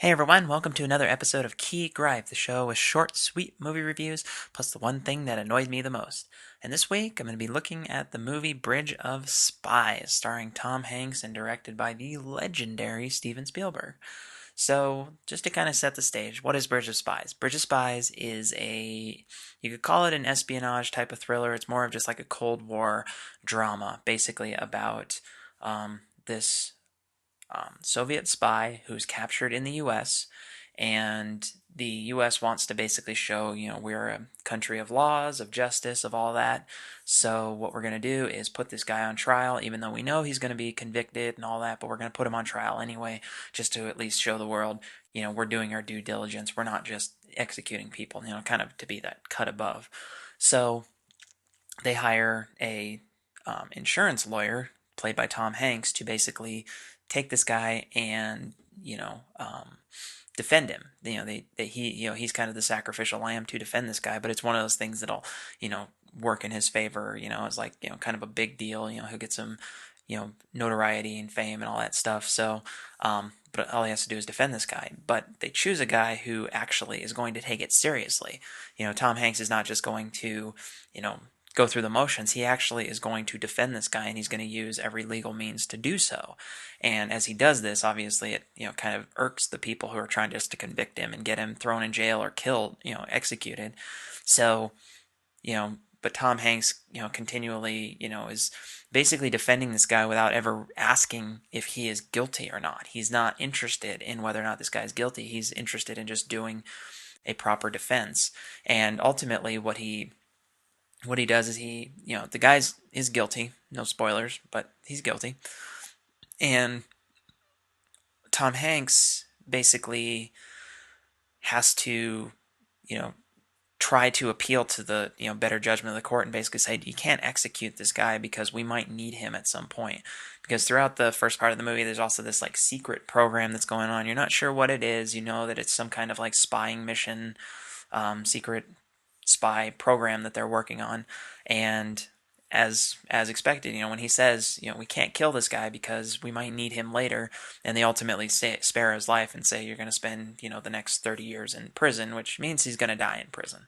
Hey everyone, welcome to another episode of Gripe, the show with short, sweet movie reviews, plus the one thing that annoyed me the most. And this week, I'm going to be looking at the movie Bridge of Spies, starring Tom Hanks and directed by the legendary Steven Spielberg. So, just to kind of set the stage, what is Bridge of Spies? Bridge of Spies is you could call it an espionage type of thriller. It's more of just like a Cold War drama, basically about this Soviet spy who's captured in the U.S. and the U.S. wants to basically show, we're a country of laws, of justice, of all that. So what we're going to do is put this guy on trial, even though we know he's going to be convicted and all that, but we're going to put him on trial anyway, just to at least show the world, we're doing our due diligence. We're not just executing people, kind of to be that cut above. So they hire a insurance lawyer played by Tom Hanks to basically take this guy and defend him. He's kind of the sacrificial lamb to defend this guy, but it's one of those things that'll work in his favor. It's like kind of a big deal. He'll get some notoriety and fame and all that stuff. So but all he has to do is defend this guy. But they choose a guy who actually is going to take it seriously. Tom Hanks is not just going to, go through the motions. He actually is going to defend this guy, and he's going to use every legal means to do so. And as he does this, obviously, it kind of irks the people who are trying just to convict him and get him thrown in jail or killed, executed. So, but Tom Hanks, continually, is basically defending this guy without ever asking if he is guilty or not. He's not interested in whether or not this guy is guilty. He's interested in just doing a proper defense. And ultimately, what he does is the guy is guilty. No spoilers, but he's guilty. And Tom Hanks basically has to, try to appeal to the better judgment of the court and basically say you can't execute this guy because we might need him at some point. Because throughout the first part of the movie, there's also this like secret program that's going on. You're not sure what it is. You know that it's some kind of like spying mission, secret spy program that they're working on. And as expected, when he says, we can't kill this guy because we might need him later, and they ultimately spare his life and say you're going to spend, the next 30 years in prison, which means he's going to die in prison.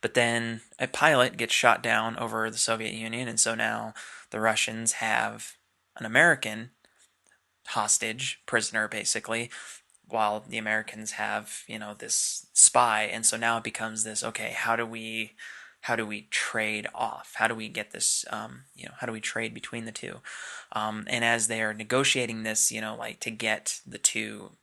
But then a pilot gets shot down over the Soviet Union, and so now the Russians have an American hostage, prisoner basically, while the Americans have, this spy. And so now it becomes this, okay, how do we trade off? How do we get this, how do we trade between the two? And as they're negotiating this, like to get the two,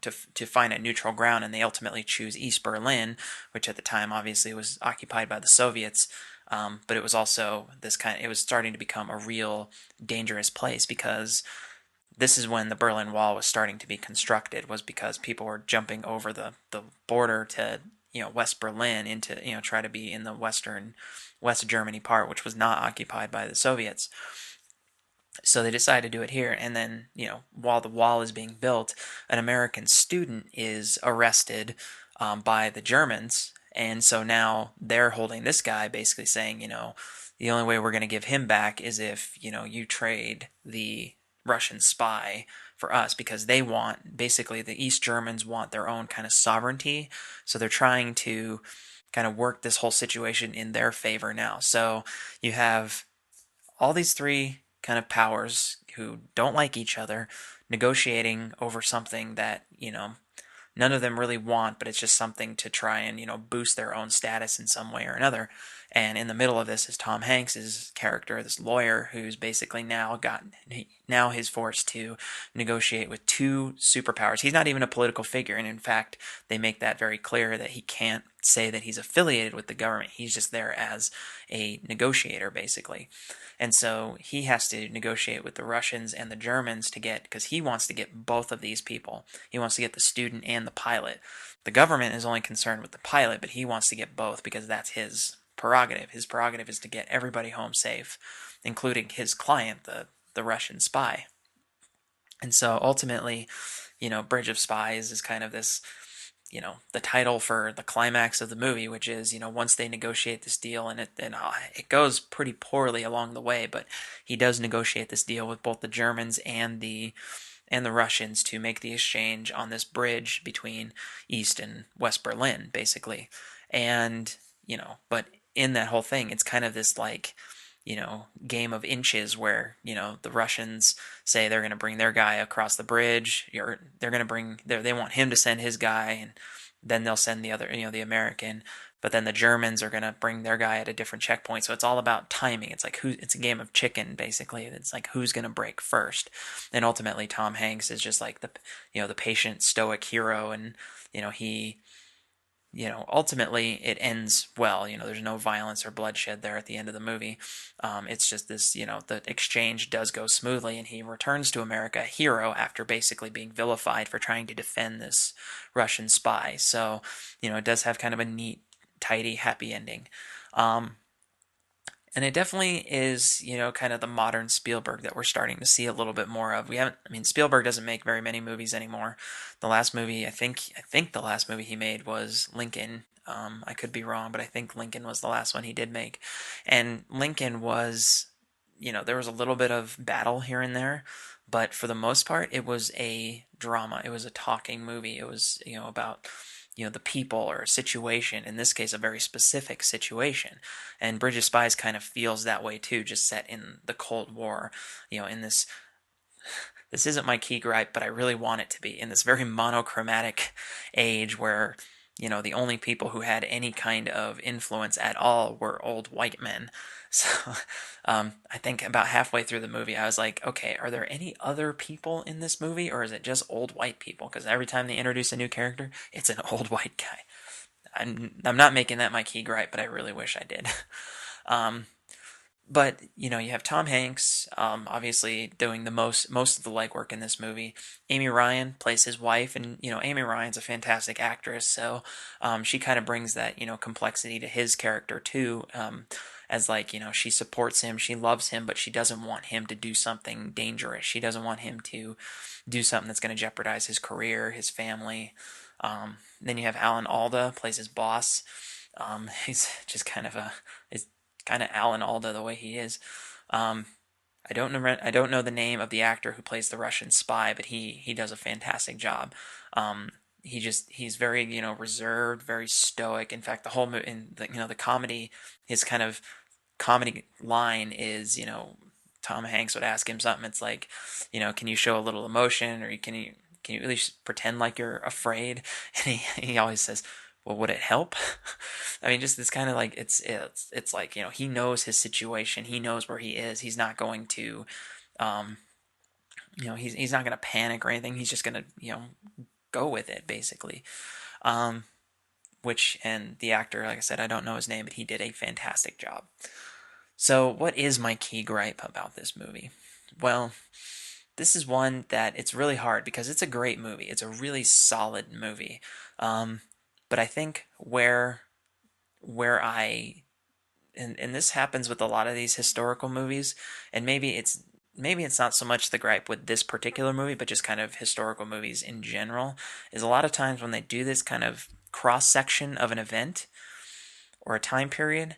to find a neutral ground, and they ultimately choose East Berlin, which at the time obviously was occupied by the Soviets. But it was also it was starting to become a real dangerous place, because this is when the Berlin Wall was starting to be constructed, was because people were jumping over the border to West Berlin into try to be in the West Germany part, which was not occupied by the Soviets. So they decided to do it here, and then while the wall is being built, an American student is arrested by the Germans, and so now they're holding this guy, basically saying the only way we're going to give him back is if you trade the Russian spy for us, because they want, basically the East Germans want their own kind of sovereignty, so they're trying to kind of work this whole situation in their favor now. So you have all these three kind of powers who don't like each other negotiating over something that none of them really want, but it's just something to try and boost their own status in some way or another. And in the middle of this is Tom Hanks's character, this lawyer who's basically now he's forced to negotiate with two superpowers. He's not even a political figure, and in fact, they make that very clear that he can't say that he's affiliated with the government. He's just there as a negotiator, basically. And so he has to negotiate with the Russians and the Germans because he wants to get both of these people. He wants to get the student and the pilot. The government is only concerned with the pilot, but he wants to get both because that's his prerogative. His prerogative is to get everybody home safe, including his client, the Russian spy. And so ultimately, Bridge of Spies is kind of this, the title for the climax of the movie, which is, once they negotiate this deal, and it goes pretty poorly along the way, but he does negotiate this deal with both the Germans and the and the Russians to make the exchange on this bridge between East and West Berlin, basically. And, but in that whole thing, it's kind of this like, game of inches where, the Russians say they're going to bring their guy across the bridge, or they're going to they want him to send his guy, and then they'll send the other, the American. But then the Germans are going to bring their guy at a different checkpoint. So it's all about timing. It's like it's a game of chicken, basically. It's like who's going to break first. And ultimately, Tom Hanks is just like the patient, stoic hero. And, he, ultimately it ends well. There's no violence or bloodshed there at the end of the movie. It's just this, the exchange does go smoothly, and he returns to America a hero after basically being vilified for trying to defend this Russian spy. So, it does have kind of a neat, tidy, happy ending. Um, and it definitely is, kind of the modern Spielberg that we're starting to see a little bit more of. Spielberg doesn't make very many movies anymore. The last movie, I think the last movie he made was Lincoln. I could be wrong, but I think Lincoln was the last one he did make. And Lincoln was, there was a little bit of battle here and there, but for the most part, it was a drama. It was a talking movie. It was, about the people or a situation, in this case a very specific situation. And Bridge of Spies kind of feels that way too, just set in the Cold War, in this isn't my key gripe, but I really want it to be, in this very monochromatic age where, the only people who had any kind of influence at all were old white men. So I think about halfway through the movie, I was like, okay, are there any other people in this movie, or is it just old white people? Because every time they introduce a new character, it's an old white guy. I'm not making that my key gripe, but I really wish I did. Um, but you have Tom Hanks, obviously doing the most of the legwork in this movie. Amy Ryan plays his wife, and Amy Ryan's a fantastic actress, so she kind of brings that complexity to his character too. As like she supports him, she loves him, but she doesn't want him to do something dangerous. She doesn't want him to do something that's going to jeopardize his career, his family. Then you have Alan Alda plays his boss. He's just kind of Alan Alda the way he is. Um, I don't know the name of the actor who plays the Russian spy, but he does a fantastic job. He's very reserved, very stoic. In fact, the whole in the comedy, his kind of comedy line is Tom Hanks would ask him something. It's like, can you show a little emotion, or can you at least pretend like you're afraid? And he always says, well, would it help? I mean, just it's kind of like it's like he knows his situation, he knows where he is. He's not going to, um, he's not going to panic or anything. He's just going to go with it basically. Um, which and the actor, like I said, I don't know his name, but he did a fantastic job. So, what is my key gripe about this movie? Well, this is one that it's really hard because it's a great movie. It's a really solid movie. Um, but I think where I and this happens with a lot of these historical movies, and maybe it's not so much the gripe with this particular movie, but just kind of historical movies in general, is a lot of times when they do this kind of cross section of an event or a time period,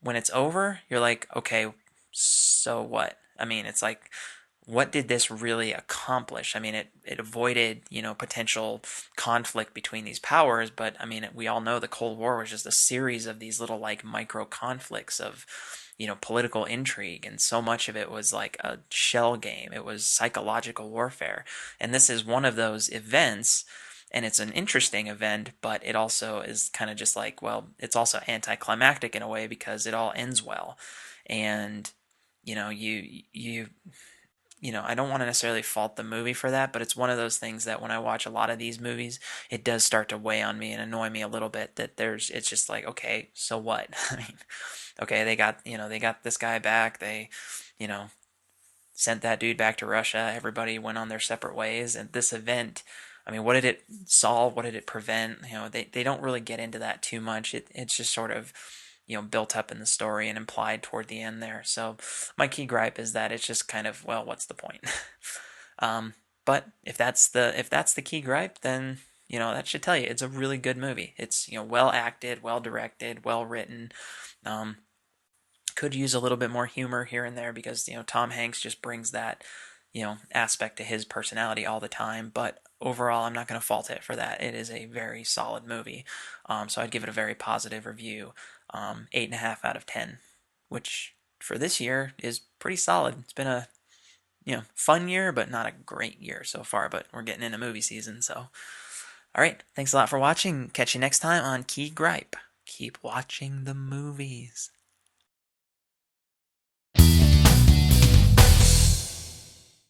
when it's over, you're like, okay, so what? I mean, it's like, what did this really accomplish? I mean, it avoided, potential conflict between these powers, but I mean, we all know the Cold War was just a series of these little like micro conflicts of, political intrigue, and so much of it was like a shell game. It was psychological warfare. And this is one of those events, and it's an interesting event, but it also is kind of just like, well, it's also anticlimactic in a way because it all ends well. And I don't want to necessarily fault the movie for that, but it's one of those things that when I watch a lot of these movies, it does start to weigh on me and annoy me a little bit that it's just like, okay, so what? I mean, okay, they got this guy back. They, you know, sent that dude back to Russia. Everybody went on their separate ways. And this event, I mean, what did it solve? What did it prevent? They don't really get into that too much. It's just sort of, built up in the story and implied toward the end there. So my key gripe is that it's just kind of, well, what's the point? um, but if that's the key gripe, then that should tell you it's a really good movie. It's well acted, well directed, well written. Could use a little bit more humor here and there because Tom Hanks just brings that aspect to his personality all the time. But overall, I'm not going to fault it for that. It is a very solid movie. So I'd give it a very positive review. 8.5 out of 10, which for this year is pretty solid. It's been a fun year, but not a great year so far. But we're getting into movie season, so all right. Thanks a lot for watching. Catch you next time on Key Gripe. Keep watching the movies.